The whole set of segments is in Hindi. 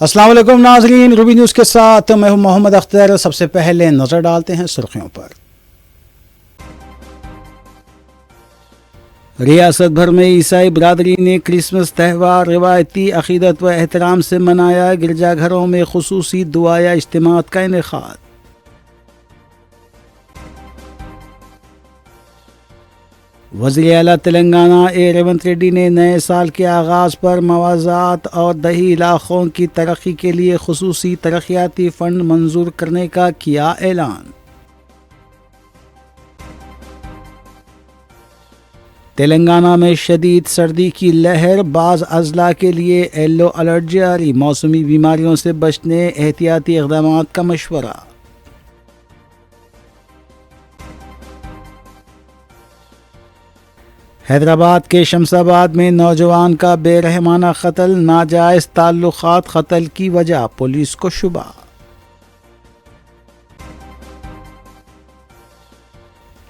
अस्सलाम वालेकुम नाजरीन, रूबी न्यूज़ के साथ मैं हूं मोहम्मद अख्तर। सबसे पहले नज़र डालते हैं सुर्खियों पर। रियासत भर में ईसाई बिरादरी ने क्रिसमस त्यौहार रिवायती अकीदत व एहतराम से मनाया। गिरजाघरों में खुसूसी दुआ या इज्तिमात का इनेकाद। वज़ीर आला तेलंगाना रेवंत रेड्डी ने नए साल के आगाज़ पर मवाज़ात और दही इलाक़ों की तरक्की के लिए खुसूसी तरक्याती फ़ंड मंजूर करने का किया ऐलान। तेलंगाना में शदीद सर्दी की लहर, बाज़ अज़ला के लिए येलो अलर्ट जारी। मौसमी बीमारियों से बचने एहतियाती इक़दाम का मशवरा। हैदराबाद के शमसाबाद में नौजवान का बेरहमाना कत्ल, नाजायज़ ताल्लुकात कत्ल की वजह, पुलिस को शुबा।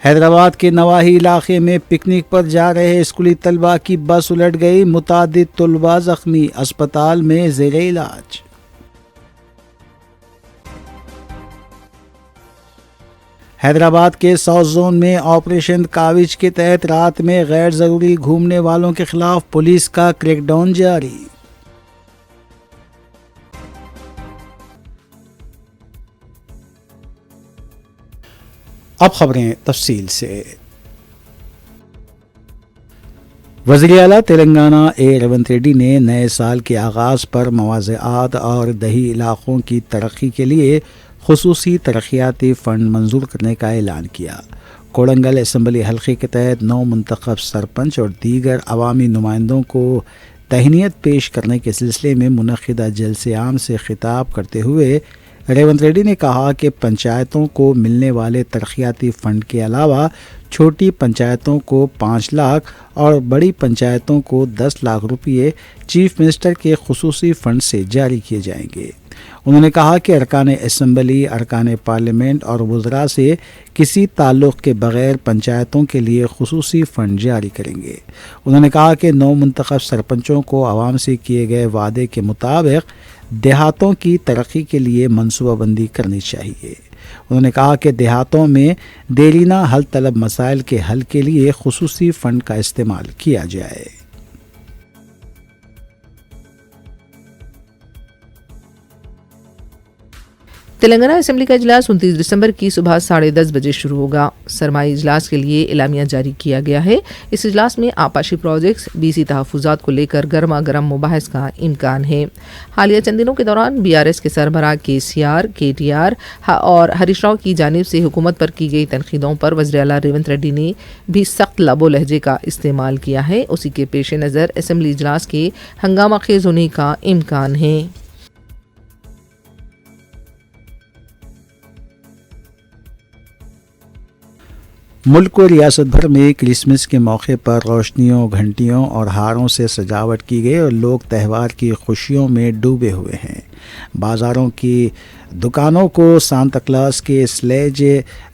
हैदराबाद के नवाही इलाके में पिकनिक पर जा रहे स्कूली तलबा की बस उलट गई, मुतादिद तलबा जख्मी, अस्पताल में ज़ेरे इलाज। हैदराबाद के साउथ जोन में ऑपरेशन काविज के तहत रात में गैर ज़रूरी घूमने वालों के खिलाफ पुलिस का क्रैकडाउन जारी। अब खबरें तफसील से। वज़ीर आला तेलंगाना रेवंत रेड्डी ने नए साल के आगाज़ पर मवाज़ात और दही इलाक़ों की तरक्की के लिए खुसूसी तरक्याती फ़ंड मंजूर करने का ऐलान किया। कोड़ंगल असम्बली हल्के के तहत 9 मुंतखब सरपंच और दीगर अवामी नुमाइंदों को तहनीत पेश करने के सिलसिले में मुनक़िदा जलसे आम से खिताब करते हुए रेवंत रेड्डी ने कहा कि पंचायतों को मिलने वाले तरक्याती फ़ंड के अलावा छोटी पंचायतों को 5 लाख और बड़ी पंचायतों को 10 लाख रुपये चीफ मिनिस्टर के खुसूसी फ़ंड से जारी किए जाएंगे। उन्होंने कहा कि अरकान असम्बली, अरकान पार्लियामेंट और वज़रा से किसी ताल्लुक़ के बग़ैर पंचायतों के लिए खुसूसी फ़ंड जारी करेंगे। उन्होंने कहा कि 9 मुंतखब सरपंचों को आवाम से किए गए वादे के मुताबिक देहातों की तरक्की के लिए मनसूबाबंदी करनी चाहिए। उन्होंने कहा कि देहातों में देरीना हल तलब मसाइल के हल के लिए खुसूसी फ़ंड का इस्तेमाल किया जाए। तेलंगाना असेंबली का इजलास 29 दिसंबर की सुबह 10:30 बजे शुरू होगा। सरमाई इजलास के लिए एलामिया जारी किया गया है। इस इजलास में आपाशी प्रोजेक्ट्स, बीसी तहफ़्फ़ुज़ात को लेकर गर्मा गर्म मुबाहिस का इम्कान है। हालिया चंद दिनों के दौरान बीआरएस के सरबराह केसीआर, केटीआर और हरीश राव की जानिब से हुकूमत पर की गई तनकीदों पर वज़ीर आला रेवंत रेड्डी ने भी सख्त लबो लहजे का इस्तेमाल किया है। उसी के पेश नज़र असेंबली इजलास के हंगामा खेज़ होने का इम्कान है। मुल्क व रियासत भर में क्रिसमस के मौके पर रोशनियों, घंटियों और हारों से सजावट की गई और लोग त्यौहार की खुशियों में डूबे हुए हैं। बाज़ारों की दुकानों को सांता क्लॉस के स्लेज,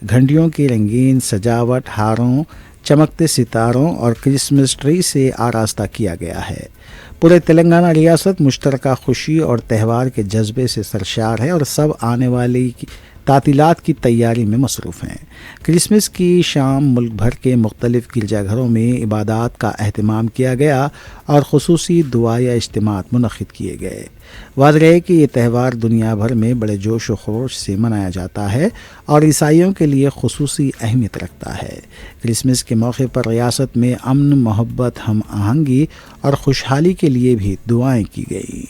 घंटियों की रंगीन सजावट, हारों, चमकते सितारों और क्रिसमस ट्री से आरास्ता किया गया है। पूरे तेलंगाना रियासत मुश्तरका खुशी और त्यौहार के जज्बे से सरशार है और सब आने वाली तातीलात की तैयारी में मसरूफ़ हैं। क्रिसमस की शाम मुल्क भर के मुख्तलिफ़ गिरजाघरों में इबादत का अहतमाम किया गया और खुसूसी दुआ या इज्तिमात मुनक़िद किए गए। वाज़ेह है कि ये त्यौहार दुनिया भर में बड़े जोश व खरोश से मनाया जाता है और ईसाइयों के लिए खुसूसी अहमियत रखता है। क्रिसमस के मौके पर रियासत में अमन, मोहब्बत, हम आहंगी और खुशहाली के लिए भी दुआएँ की गई।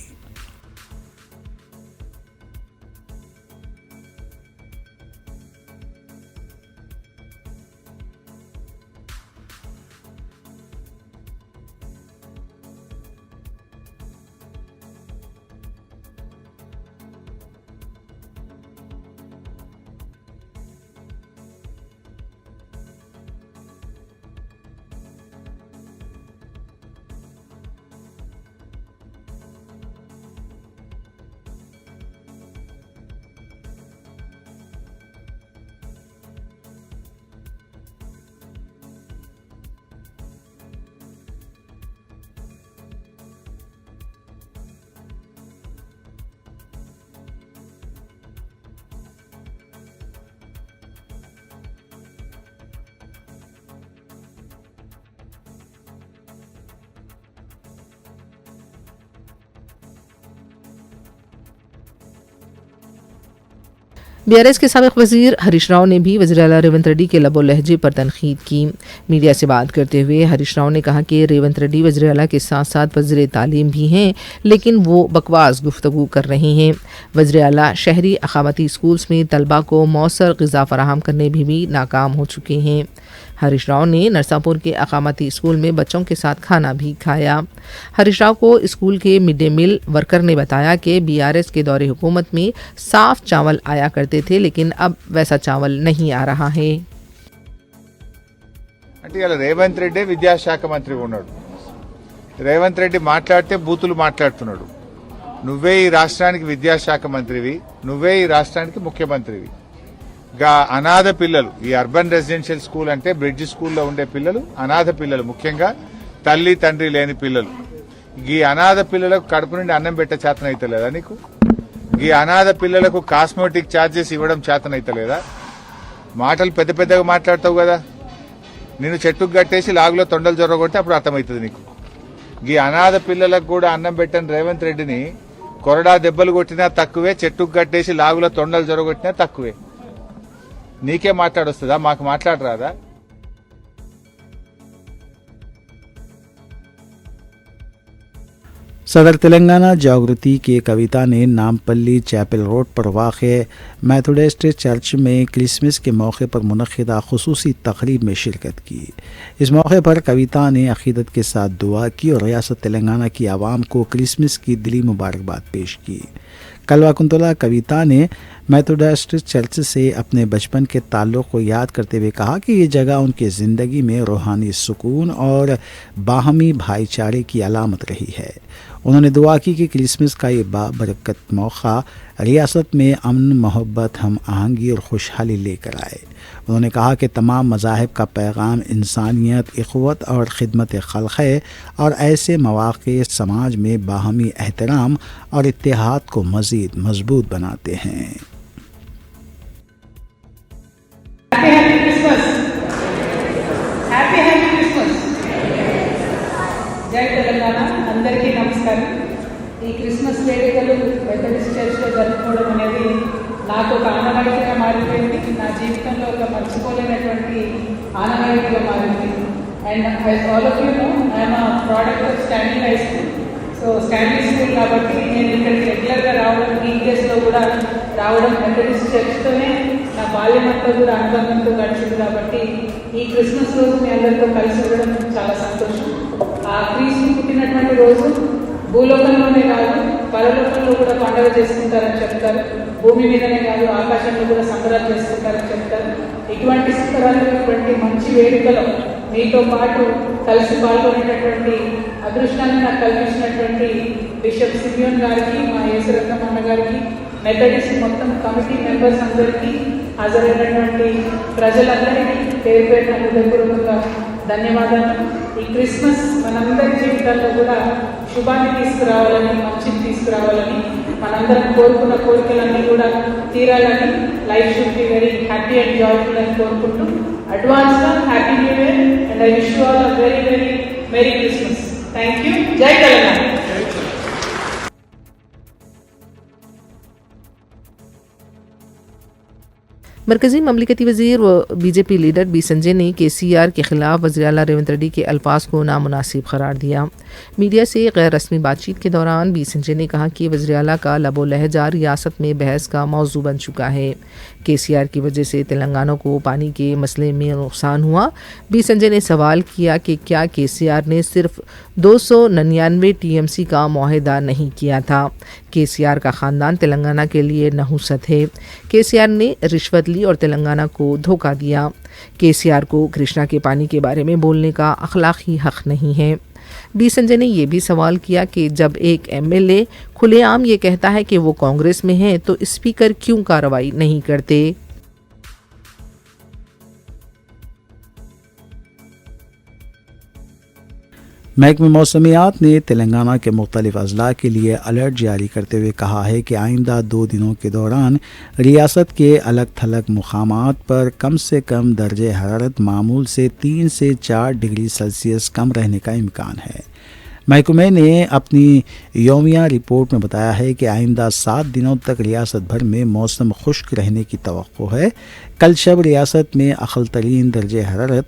बीआरएस के साबिक वजीर हरीश राव ने भी वज़ीर आला रेवंत रेड्डी के लबो लहजे पर तनकीद की। मीडिया से बात करते हुए हरीश राव ने कहा कि रेवंत रेड्डी वज़ीर आला के साथ साथ वज़ीर तालीम भी हैं, लेकिन वो बकवास गुफ्तगू कर रहे हैं। वज़ीर आला शहरी अकामती स्कूल्स में तलबा को मौसर ग़िज़ा फराहम करने भी नाकाम हो चुके हैं। हरीश राव ने नरसापुर के अकामती स्कूल में बच्चों के साथ खाना भी खाया। हरीश राव को स्कूल के मिड डे मील वर्कर ने बताया कि बीआरएस के दौरे हुकूमत में साफ चावल आया करते थे, लेकिन अब वैसा चावल नहीं आ रहा है। అంటే ఇలా రేవంత్ రెడ్డి విద్యాశాఖ మంత్రి ఉన్నాడు. రేవంత్ రెడ్డి మాట్లాడితే బూతులు మాట్లాడుతున్నాడు. నువ్వే ఈ రాష్ట్రానికి విద్యాశాఖ మంత్రివి, నువ్వే ఈ రాష్ట్రానికి ముఖ్యమంత్రివి. గా అనాథ పిల్లలు, ఈ అర్బన్ రెసిడెన్షియల్ స్కూల్ అంటే బ్రిడ్జ్ స్కూల్లో ఉండే పిల్లలు అనాథ పిల్లలు, ముఖ్యంగా తల్లి తండ్రి లేని పిల్లలు. ఈ అనాథ పిల్లలకు కడుపు నుండి అన్నం పెట్టే చేతనైతలేదా నీకు? ఈ అనాథ పిల్లలకు కాస్మెటిక్ ఛార్జెస్ ఇవ్వడం చేతనైతలేదా? మాటలు పెద్ద పెద్దగా మాట్లాడతావు కదా. నిన్ను చెట్టుకు కట్టేసి లాగులో తొండలు జొరగొట్టి అప్పుడు అర్థమవుతుంది నీకు. ఈ అనాథ పిల్లలకు కూడా అన్నం పెట్టని రేవంత్ రెడ్డిని కొరడా దెబ్బలు కొట్టినా తక్కువే, చెట్టుకు కట్టేసి లాగులో తొండలు జొరగొట్టినా తక్కువే. నీకే మాట్లాడొస్తుందా? మాకు మాట్లాడరాదా? सदर तेलंगाना जागृति के कविता ने नामपल्ली चैपल रोड पर वाक़े मेथोडिस्ट चर्च में क्रिसमस के मौके पर मुनक़िदा खुसूसी तकरीब में शिरकत की। इस मौके पर कविता ने अक़ीदत के साथ दुआ की और रियासत तेलंगाना की आवाम को क्रिसमस की दिली मुबारकबाद पेश की। कलवाकुंतला कविता ने मेथोडिस्ट चर्च से अपने बचपन के ताल्लुक़ को याद करते हुए कहा कि ये जगह उनकी ज़िंदगी में रूहानी सुकून और बाहमी भाईचारे की अलामत रही है। उन्होंने दुआ की कि क्रिसमस का ये बाबरकत मौका रियासत में अमन, मोहब्बत, हम आहंगी और खुशहाली लेकर आए। उन्होंने कहा कि तमाम मज़ाहिब का पैगाम इंसानियत, इख़्वत और ख़िदमत खल्क़ है और ऐसे मौक़े समाज में बाहमी एहतराम और इत्तेहाद को मज़ीद मजबूत बनाते हैं। Happy Christmas, happy Christmas. జై తెలంగాణ. అందరికీ నమస్కారం. ఈ క్రిస్మస్ వేడుకలు మెథడిస్ట్ చర్చ్లో జరుపుకోవడం అనేది నాకు ఒక ఆనవాయితీగా మారిపోయింది. నా జీవితంలో ఒక మర్చిపోలేనటువంటి ఆనవాయితీగా మారింది. And all of you know I'm product of Stanley high school. So Stanley school కాబట్టి నేను ఇక్కడికి రెగ్యులర్గా రావడం, వీక్ డేస్లో కూడా రావడం, మెథడిస్ట్ చర్చ్తోనే నా బాల్యం అంతా కూడా అనుబంధంతో గడిచింది. కాబట్టి ఈ క్రిస్మస్ రోజు మీ అందరితో కలిసి ఉండడం చాలా సంతోషం. ఆ క్రీస్తు పుట్టినటువంటి రోజు భూలోకంలోనే కాదు, పరలోకంలో కూడా పండుగ చేసుకుంటారని చెప్తారు. భూమి మీదనే కాదు, ఆకాశంలో కూడా సంబరాలు చేసుకుంటారని చెప్తారు. ఇటువంటి సంబరాలు, ఇటువంటి మంచి వేడుకలో మీతో పాటు కలిసి పాల్గొనేటటువంటి అదృష్టాన్ని నాకు కల్పించినటువంటి బిషప్ సిమియోన్ గారికి, మా యేసురత్నమ్మ గారికి, మెథడిస్ట్ మొత్తం కమిటీ మెంబర్స్ అందరికీ, హాజరైనటువంటి ప్రజలందరికీ పేరు పేరున హృదయపూర్వకంగా ధన్యవాదాలు. ఈ క్రిస్మస్ మనందరి జీవితాల్లో కూడా శుభాన్ని తీసుకురావాలని, మంచిని తీసుకురావాలని, మనందరం కోరుకున్న కోరికలన్నీ కూడా తీరాలని, life should be very happy and joyful అని కోరుకుంటూ అడ్వాన్స్గా happy new year and I wish you all a very very merry Christmas. Thank you. జై తెలంగాణ. मरकज़ी ममलिकती वज़ीर व बीजेपी लीडर बी संजय ने KCR के ख़िलाफ़ वज़ीर आला रेवंत रेड्डी के अल्फाज को नामुनासिब करार दिया। मीडिया से गैर रस्मी बातचीत के दौरान बी संजय ने कहा कि वज़ीर आला का लबो लहजा रियासत में बहस का मौजू बन चुका है। KCR की वजह से तेलंगाना को पानी के मसले में नुकसान हुआ। बी संजय ने सवाल किया कि क्या KCR ने सिर्फ 299 TMC का मुआहदा नहीं किया था। KCR का ख़ानदान तेलंगाना के लिए नहुसत है। KCR ने रिश्वत ली और तेलंगाना को धोखा दिया। KCR को कृष्णा के पानी के बारे में बोलने का अखलाकी हक़ नहीं है। बी संजय ने यह भी सवाल किया कि जब एक MLA खुलेआम ये कहता है कि वो कांग्रेस में है तो स्पीकर क्यों कार्रवाई नहीं करते। महकमे मौसमियात ने तेलंगाना के मुख्तलिफ अजला के लिए अलर्ट जारी करते हुए कहा है कि आइंदा 2 दिनों के दौरान रियासत के अलग थलग मुकामात पर कम से कम दर्जे हरारत मामूल से 3 से 4 डिग्री सेल्सियस कम रहने का इम्कान है। महकमे ने अपनी यौमिया रिपोर्ट में बताया है कि आइंदा 7 दिनों तक रियासत भर में मौसम खुश्क रहने की तवक्को है। कल शब रियासत में अक़ल तरीन दर्जे हरारत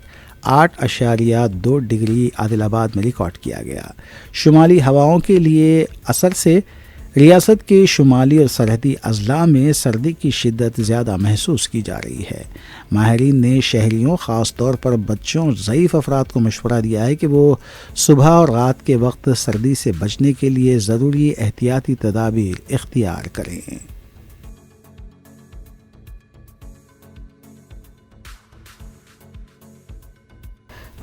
8.2 डिग्री आदिलाबाद में रिकॉर्ड किया गया। शुमाली हवाओं के लिए असर से रियासत के शुमाली और सरहदी अजला में सर्दी की शिद्दत ज़्यादा महसूस की जा रही है। माहिरीन ने शहरियों ख़ास तौर पर बच्चों और ज़ईफ़ अफराद को मशवरा दिया है कि वो सुबह और रात के वक्त सर्दी से बचने के लिए ज़रूरी एहतियाती तदाबीर इख्तियार करें।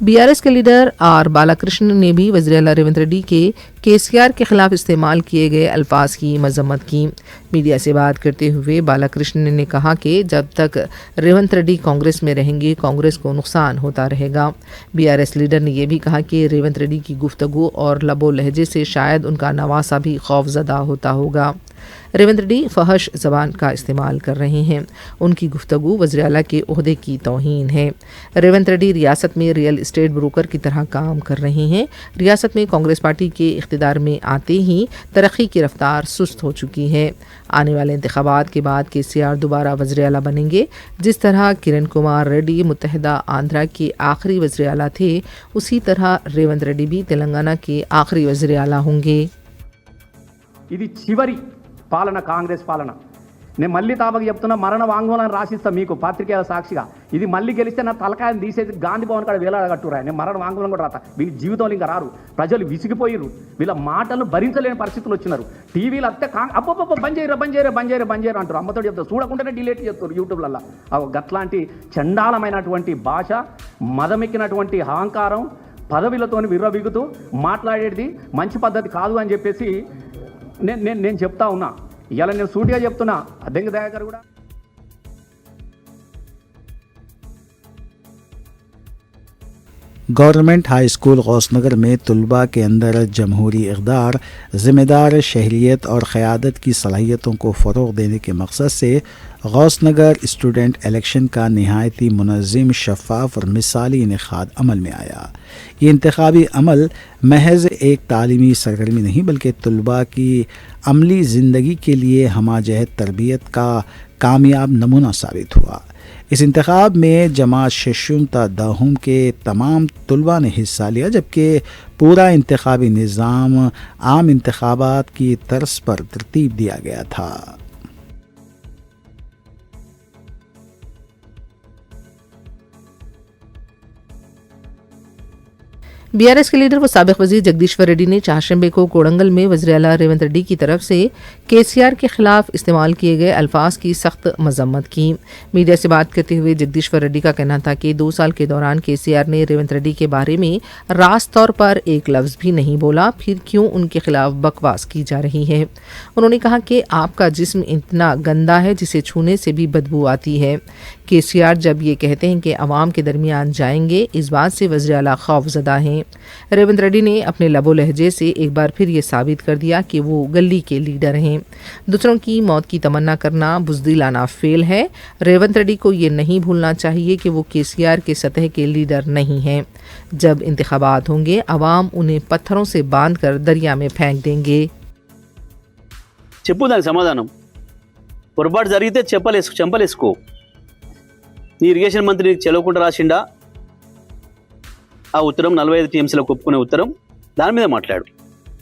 बीआरएस के लीडर आर बालाकृष्ण ने भी वज़ीर आला रेवंत रेड्डी के केसीआर के खिलाफ इस्तेमाल किए गए अल्फाज की मजम्मत की। मीडिया से बात करते हुए बालाकृष्ण ने कहा कि जब तक रेवंत रेड्डी कांग्रेस में रहेंगे कांग्रेस को नुकसान होता रहेगा। बीआरएस लीडर ने यह भी कहा कि रेवंत रेड्डी की गुफ्तगू और लबो लहजे से शायद उनका नवासा भी खौफजदा होता होगा। रेवंत रेड्डी फहश ज़बान का इस्तेमाल कर रहे हैं। उनकी गुफ्तगू वज़ीर आला के ओहदे की तौहीन है। रेवंत रेड्डी रियासत में रियल एस्टेट ब्रोकर की तरह काम कर रहे हैं। रियासत में कांग्रेस पार्टी के इख्तिदार में आते ही तरक्की की रफ्तार सुस्त हो चुकी है। आने वाले इंतखाबात के बाद केसीआर दोबारा वज़ीर आला बनेंगे। जिस तरह किरण कुमार रेड्डी मुत्तहिदा आंध्रा के आखिरी वज़ीर आला थे, उसी तरह रेवंत रेड्डी भी तेलंगाना के आखिरी वज़ीर आला होंगे। ఇది చివరి పాలన కాంగ్రెస్ పాలన. నేను మళ్ళీ తాపకు చెప్తున్నా, మరణ వాంగ్మూలాన్ని రాసిస్తా మీకు పాత్రికేయుల సాక్షిగా. ఇది మళ్ళీ గెలిస్తే నా తలకాయని తీసేసి గాంధీ భవన్ కాడ వేలాడగట్టురా. నేను మరణ వాంగ్మూలం కూడా రాత. వీళ్ళ జీవితంలో ఇంకా రారు. ప్రజలు విసిగిపోయిర్రు. వీళ్ళ మాటలు భరించలేని పరిస్థితులు వచ్చినారు. టీవీలు అత్తే అబ్బబ్బ బంద్ చేయరా అంటారు. అమ్మతో చెప్తారు, చూడకుండానే డిలీట్ చేస్తారు యూట్యూబ్లలో. గట్లాంటి చండాలమైనటువంటి భాష, మదమెక్కినటువంటి అహంకారం, పదవిలతో విర్రవిగుతూ మాట్లాడేది మంచి పద్ధతి కాదు అని చెప్పేసి నేను చెప్తా ఉన్నా. ఇలా నేను సూటిగా చెప్తున్నా. అద్దెంకి దయాకర్ కూడా गवर्नमेंट हाई स्कूल गौसनगर में तलबा के अंदर जमहूरी इक़दार, ज़िम्मेदार शहरियत और क़यादत की सलाहियतों को फ़रोग़ देने के मकसद से गौसनगर स्टूडेंट इलेक्शन का नहायती मुनज़्ज़म, शफ़ाफ़ और मिसाली इनेख़ाद अमल में आया। ये इंतख़ाबी अमल महज एक तालीमी सरगर्मी नहीं बल्कि तलबा की अमली ज़िंदगी के लिए हमाजहत तरबियत का कामयाब नमूना साबित हुआ। इस इंतखाब में जमात शशुम ता दाहुम के तमाम तलबा ने हिस्सा लिया, जबकि पूरा इंतखाबी निज़ाम आम इंतखाबात की तर्ज पर तरतीब दिया गया था। बीआरएस के लीडर व साबिक वजीर जगदीश्वर रेड्डी ने चाशंबे को कोडंगल में वज़ीर आला रेवंत रेड्डी की तरफ से केसीआर के खिलाफ इस्तेमाल किए गए अल्फाज की सख्त मजम्मत की। मीडिया से बात करते हुए जगदीश्वर रेड्डी का कहना था कि 2 साल के दौरान केसीआर ने रेवंत रेड्डी के बारे में रास्त तौर पर एक लफ्ज़ भी नहीं बोला, फिर क्यों उनके खिलाफ बकवास की जा रही है। उन्होंने कहा कि आपका जिस्म इतना गंदा है जिसे छूने से भी बदबू आती है। केसीआर जब ये कहते हैं कि अवाम के दरमियान जाएंगे, इस बात से वज़ीर आला खौफज़दा हैं। रेवंत रेड्डी ने अपने लबो लहजे से एक बार फिर ये साबित कर दिया कि वो गली के लीडर हैं। दूसरों की मौत की तमन्ना करना बुज़दिलाना फेल है। रेवंत रेड्डी को ये नहीं भूलना चाहिए कि वो केसीआर के सतह के लीडर नहीं हैं। जब इंतखाबात होंगे, अवाम उन्हें पत्थरों से बांध कर दरिया में फेंक देंगे। చెప్పు దానికి సమాధానం. పొరపాటు జరిగితే చెంపలేసుకో. నీ ఇరిగేషన్ మంత్రి నీకు చెలవకుండా రాసిండా ఆ ఉత్తరం? 45 టీఎంసీలకు ఒప్పుకునే ఉత్తరం, దాని మీద మాట్లాడు.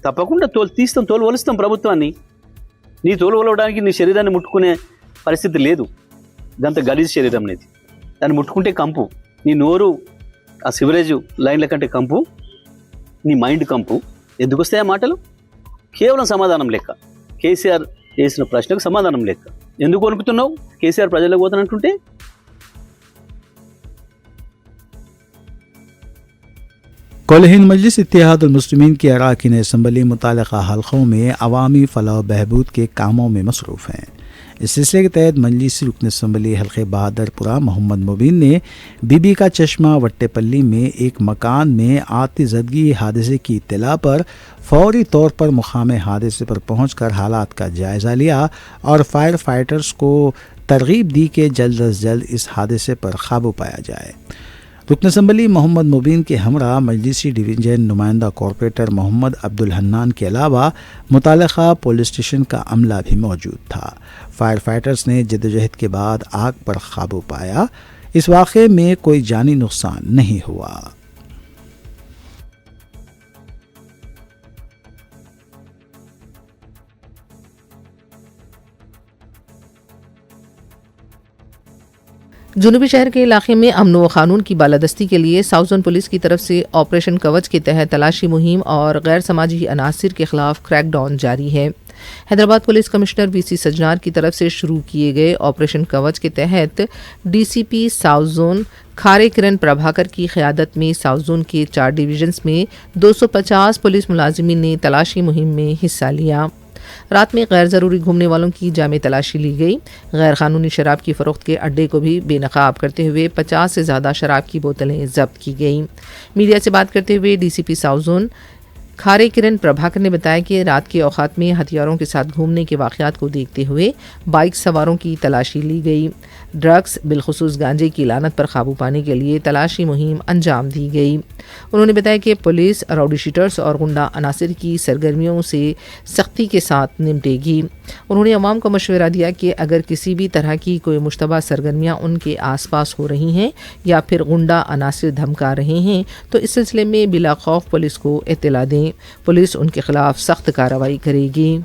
తప్పకుండా తోలు ఒలుస్తాం ప్రభుత్వాన్ని. నీ తోలు ఒలవడానికి నీ శరీరాన్ని ముట్టుకునే పరిస్థితి లేదు. ఇదంతా గలీజ్ శరీరం అనేది. దాన్ని ముట్టుకుంటే కంపు. నీ నోరు ఆ సివరేజ్ లైన్ల కంటే కంపు. నీ మైండ్ కంపు. ఎందుకు వస్తాయి ఆ మాటలు? కేవలం సమాధానం లెక్క. కేసీఆర్ చేసిన ప్రశ్నకు సమాధానం లెక్క. ఎందుకు వణుకుతున్నావు? కేసీఆర్ ప్రజలకు పోతానంటుంటే. कौल-ए-हिंद मजलिस इत्तेहादुल मुस्लिमीन की अरकान असम्बली मुतालिका हल्क़ों में अवामी फ़लाह बहबूद के कामों में मसरूफ़ हैं। इस सिलसिले के तहत मजलिसी रुकन असम्बली हल्क़े बहादुरपुरा मोहम्मद मुबीन ने बीबी का चश्मा वट्टेपल्ली में एक मकान में आतिज़दगी हादसे की इत्तला पर फौरी तौर पर मुकाम हादसे पर पहुँचकर हालात का जायज़ा लिया और फायर फाइटर्स को तरगीब दी कि जल्द अज जल्द इस हादसे पर काबू पाया जाए। रुकन असम्बली मोहम्मद मुबीन के हमरा मजलिसी डिवीजन नुमाइंदा कॉरपोरेटर मोहम्मद अब्दुल हन्नान के अलावा मुताल्लिक़ा पुलिस स्टेशन का अमला भी मौजूद था। फायर फाइटर्स ने जद्दोजहद के बाद आग पर काबू पाया। इस वाक़े में कोई जानी नुकसान नहीं हुआ। जुनूबी शहर के इलाके में अमन व कानून की बालादस्ती के लिए साउथ जोन पुलिस की तरफ से ऑपरेशन कवच के तहत तलाशी मुहिम और गैर समाजी अनासिर के खिलाफ क्रैकडाउन जारी है। Hyderabad police commissioner VC Sajjanar की तरफ से शुरू किए गए ऑपरेशन कवच के तहत डीसीपी साउथ जोन खारे किरण प्रभाकर की क़यादत में साउथ जोन के 4 डिवीजन्स में 250 पुलिस मुलाजिमीन ने तलाशी मुहिम में हिस्सा लिया। रात में गैर ज़रूरी घूमने वालों की जामे तलाशी ली गई। गैर कानूनी शराब की फ़रोख्त के अड्डे को भी बेनकाब करते हुए 50 से ज़्यादा शराब की बोतलें जब्त की गईं। मीडिया से बात करते हुए डीसीपी साउथ जोन खारे किरण प्रभाकर ने बताया कि रात के औकात में हथियारों के साथ घूमने के वाक़यात को देखते हुए बाइक सवारों की तलाशी ली गई। ड्रग्स बिलखुसूस गांजे की लानत पर काबू पाने के लिए तलाशी मुहिम अंजाम दी गई। उन्होंने बताया कि पुलिस राउडी शीटर्स और गुंडा अनासिर की सरगर्मियों से सख्ती के साथ निपटेगी। उन्होंने अवाम को मशवरा दिया कि अगर किसी भी तरह की कोई मुश्तबा सरगर्मियाँ उनके आसपास हो रही हैं या फिर गुंडा अनासिर धमका रहे हैं तो इस सिलसिले में बिला खौफ पुलिस को इत्तला दें। पुलिस उनके खिलाफ सख्त कार्रवाई करेगी।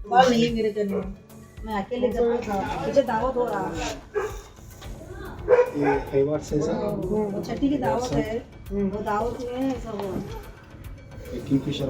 कॉल नहीं मेरे घर में, मैं अकेले घर पे था, मुझे दावत हो रहा है। ये से वो छठी की दावत है, वो दावत में सब किंगफिशर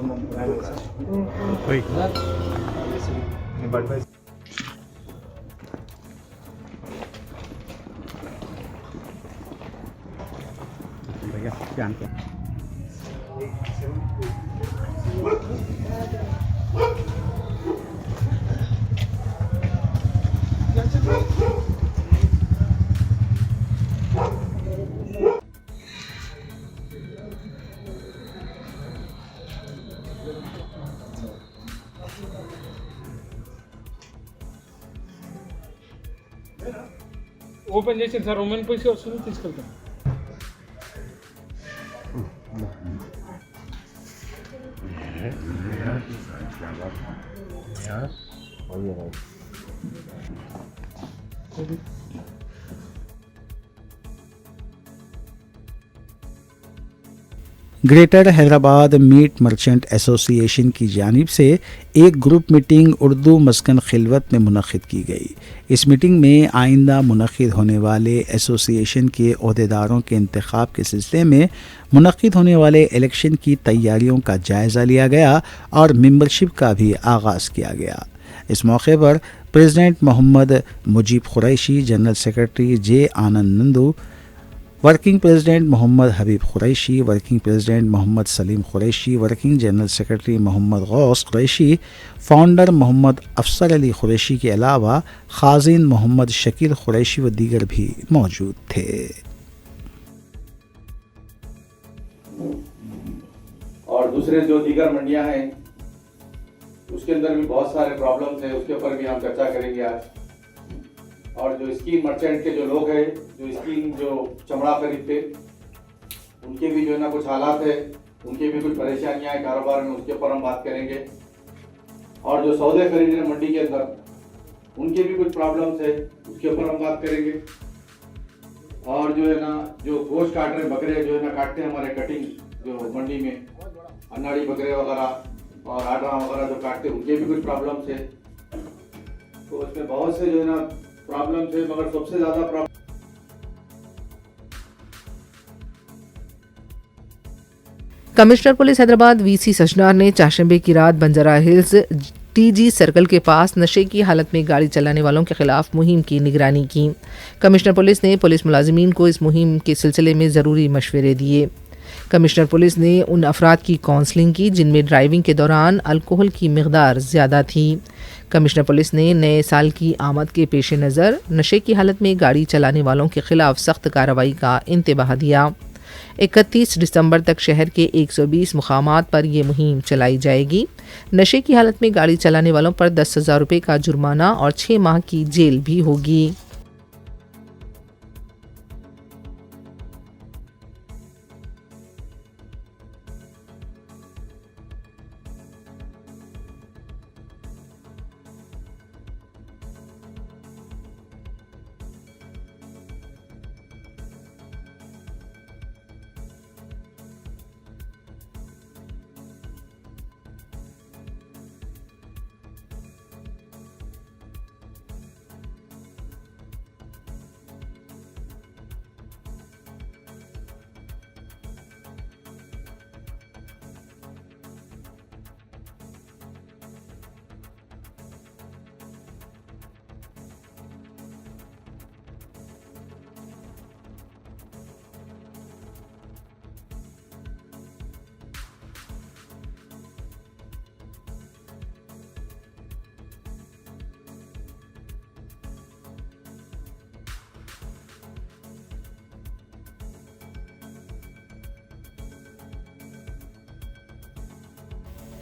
ఓపెన్ చేసి సార్ ఉమెన్ పైసీ వస్తుంది తీసుకెళ్తాం. Greater Hyderabad meat merchant association की जानिब से एक ग्रुप मीटिंग उर्दू मस्कन खिलवत में मुनक़िद की गई। इस मीटिंग में आइंदा मुनक़िद होने वाले एसोसिएशन के अहदेदारों के इंतखाब के सिलसिले में मुनक़िद होने वाले इलेक्शन की तैयारियों का जायज़ा लिया गया और मेंबरशिप का भी आगाज़ किया गया। इस मौके पर president Mohammad Mujib Qureshi, general secretary J Anand Nandu, working president Mohammad Habib Qureshi, working president Mohammad Salim Qureshi, working general secretary Mohammad Ghaus Qureshi, founder Mohammad Afsar Ali Qureshi के अलावा खाजिन मोहम्मद शकील कुरैशी व दीगर भी मौजूद थे। और दूसरे जो दीगर मंडियां हैं उसके अंदर भी बहुत सारे प्रॉब्लम्स हैं, उसके ऊपर भी हम चर्चा करेंगे आज। और जो स्किन मर्चेंट के जो लोग हैं, जो स्किन जो चमड़ा खरीदते, उनके भी जो है ना कुछ हालात है, उनके भी कुछ परेशानियां हैं कारोबार में, उसके ऊपर हम बात करेंगे। और जो सौदे खरीद रहे मंडी के अंदर, उनके भी कुछ प्रॉब्लम्स है, उसके ऊपर हम बात करेंगे। और जो है ना जो गोश्त काट रहे बकरे जो है ना काटते हैं हमारे कटिंग जो मंडी में, अन्नाड़ी बकरे वगैरह और आडरा वगैरह जो काटते हैं, उनके भी कुछ प्रॉब्लम्स है। तो उसमें बहुत से जो है ना प्रॉब्लम्स है, मगर सबसे ज्यादा problem commissioner police Hyderabad VC Sajjanar ने चाशंबे की रात बंजारा हिल्स टीजी सर्कल के पास नशे की हालत में गाड़ी चलाने वालों के खिलाफ मुहिम की निगरानी की। कमिश्नर पुलिस ने पुलिस मुलाजिमीन को इस मुहिम के सिलसिले में ज़रूरी मशवरे दिए। कमिश्नर पुलिस ने उन अफराद की काउंसलिंग की जिनमें ड्राइविंग के दौरान अल्कोहल की मिकदार ज़्यादा थी। कमिश्नर पुलिस ने नए साल की आमद के पेश नज़र नशे की हालत में गाड़ी चलाने वालों के खिलाफ सख्त कार्रवाई का इंतबाह दिया। 31 दिसंबर तक शहर के 120 मुकामात पर यह मुहिम चलाई जाएगी। नशे की हालत में गाड़ी चलाने वालों पर 10,000 रुपये का जुर्माना और 6 माह की जेल भी होगी।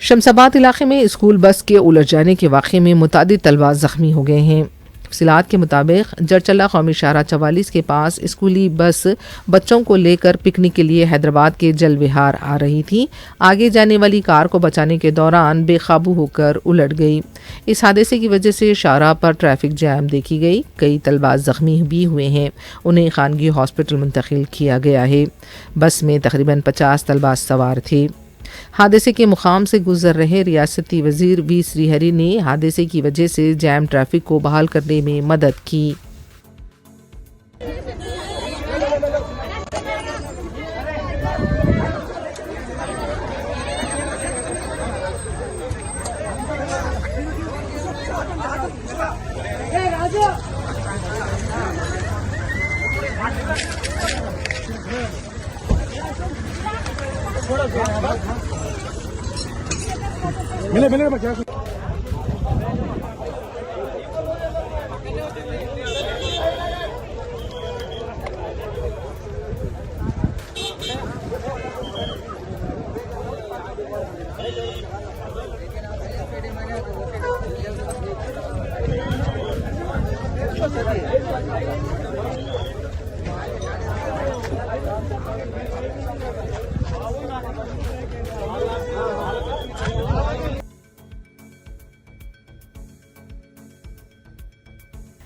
शमसाबाद इलाके में स्कूल बस के उलट जाने के वाक़े में मुतादिद तलबा ज़ख्मी हो गए हैं। तफसीलात के मुताबिक जरचला कौमी शाहरा 44 के पास स्कूली बस बच्चों को लेकर पिकनिक के लिए हैदराबाद के जल विहार आ रही थी। आगे जाने वाली कार को बचाने के दौरान बेकाबू होकर उलट गई। इस हादसे की वजह से शाहरा पर ट्रैफिक जैम देखी गई। कई तलबा ज़ख्मी भी हुए हैं, उन्हें खानगी हॉस्पिटल मुंतकिल किया गया है। बस में तकरीबन 50 तलबा सवार थे। हादसे के मुकाम से गुजर रहे रियासती वजीर वी श्रीहरी ने हादसे की वजह से जैम ट्रैफिक को बहाल करने में मदद की।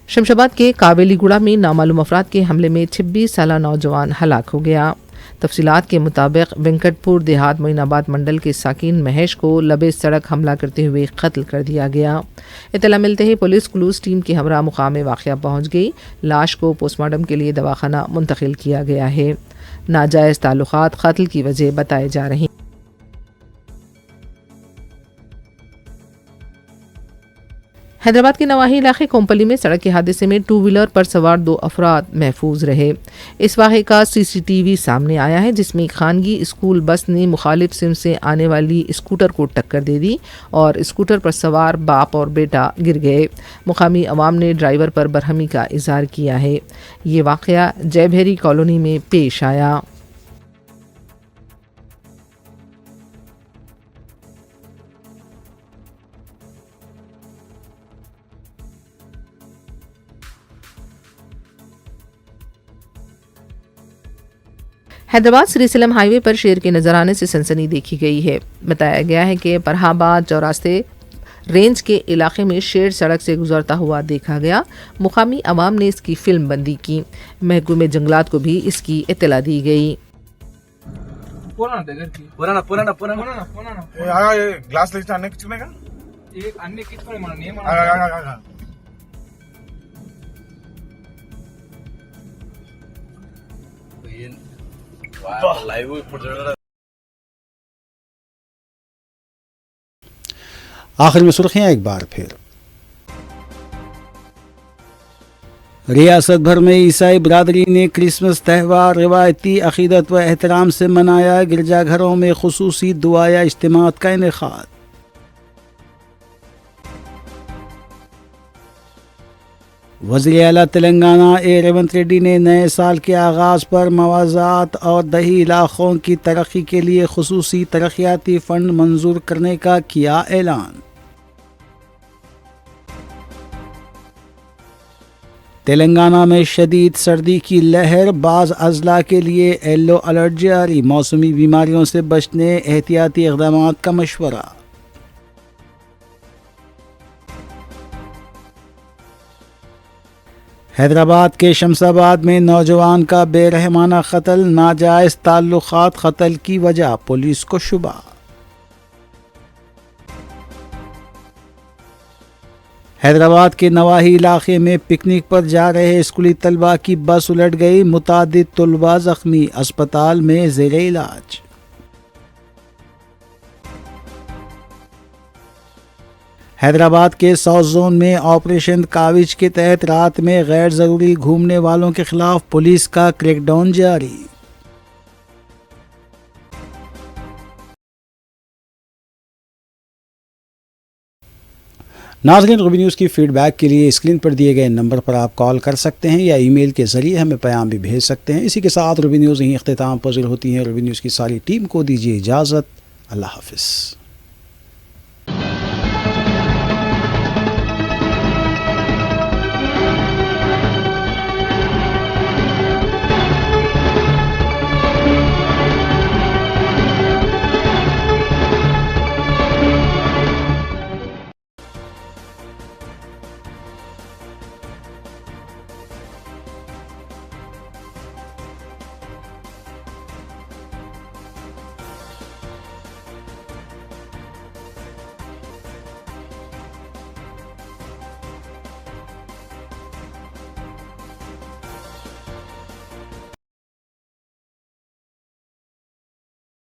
शमशाबाद के कावेलीगुड़ा में नामालूम अफराद के हमले में 26 साला नौजवान हलाक हो गया। तफसीलात के मुताबिक वेंकटपुर देहात मोइनाबाद मंडल के साकिन महेश को लबे सड़क हमला करते हुए कत्ल कर दिया गया। इतला मिलते ही पुलिस क्लूज टीम की हमरा मुकाम वाक़या पहुँच गई। लाश को पोस्टमार्टम के लिए दवाखाना मुंतकिल किया गया है। नाजायज़ ताल्लुकात कत्ल की वजह बताए जा रही। हैदराबाद के नवाही इलाके कोम्पली में सड़क के हादसे में 2 व्हीलर पर सवार 2 अफराद महफूज रहे। इस वाक़े का CCTV सामने आया है, जिसमें खानगी स्कूल बस ने मुखालिफ सिम से आने वाली स्कूटर को टक्कर दे दी और स्कूटर पर सवार बाप और बेटा गिर गए। मुकामी अवाम ने ड्राइवर पर बरहमी का इजहार किया है। ये वाक़या जयभेरी कॉलोनी में पेश आया। हैदराबाद श्रीसलम हाईवे पर शेर के नजर आने से सनसनी देखी गई है। बताया गया है कि फरहाबाद चौरास्ते रेंज के इलाके में शेर सड़क से गुजरता हुआ देखा गया। मुकामी अवाम ने इसकी फिल्म बंदी की। महकूमे जंगलात को भी इसकी इत्तला दी गई। ग्लास लेके आने कितने का एक अन्य कितने మన నేమ్ లైవ్ ఇప్పుడు చూడరా आखिर में सुर्खियां एक बार फिर। रियासत भर में ईसाई बिरादरी ने क्रिसमस त्यौहार रिवायती अकीदत व एहतराम से मनाया। गिरजाघरों में खुसूसी दुआ या इज्तिमात का इनेकाद। वज़ीर आला तेलंगाना ए रेवंत रेड्डी ने नए साल के आगाज़ पर मवाज़ात और दही इलाक़ों की तरक्की के लिए खुसूसी तरक्याती फ़ंड मंजूर करने का किया ऐलान। तेलंगाना में शदीद सर्दी की लहर, बाज़ अज़ला के लिए येलो अलर्ट जारी। मौसमी बीमारियों से बचने एहतियाती इक़दामात का मशवरा। हैदराबाद के शमसाबाद में नौजवान का बेरहमाना कत्ल, नाजायज़ ताल्लुक़ात कत्ल की वजह, पुलिस को शुबा। हैदराबाद के नवाही इलाके में पिकनिक पर जा रहे स्कूली तलबा की बस उलट गई। मुतादिद तलबा जख्मी, अस्पताल में ज़ेरे इलाज। हैदराबाद के साउथ जोन में ऑपरेशन काविज के तहत रात में गैर ज़रूरी घूमने वालों के खिलाफ पुलिस का क्रैकडाउन जारी। नाज़रीन, रूबी न्यूज़ की फ़ीडबैक के लिए स्क्रीन पर दिए गए नंबर पर आप कॉल कर सकते हैं या ईमेल के ज़रिए हमें पैगाम भी भेज सकते हैं। इसी के साथ रूबी न्यूज़ यहीं इख्तिताम पज़ीर होती है। रूबी न्यूज़ की सारी टीम को दीजिए इजाज़त। अल्लाह हाफ़िज़।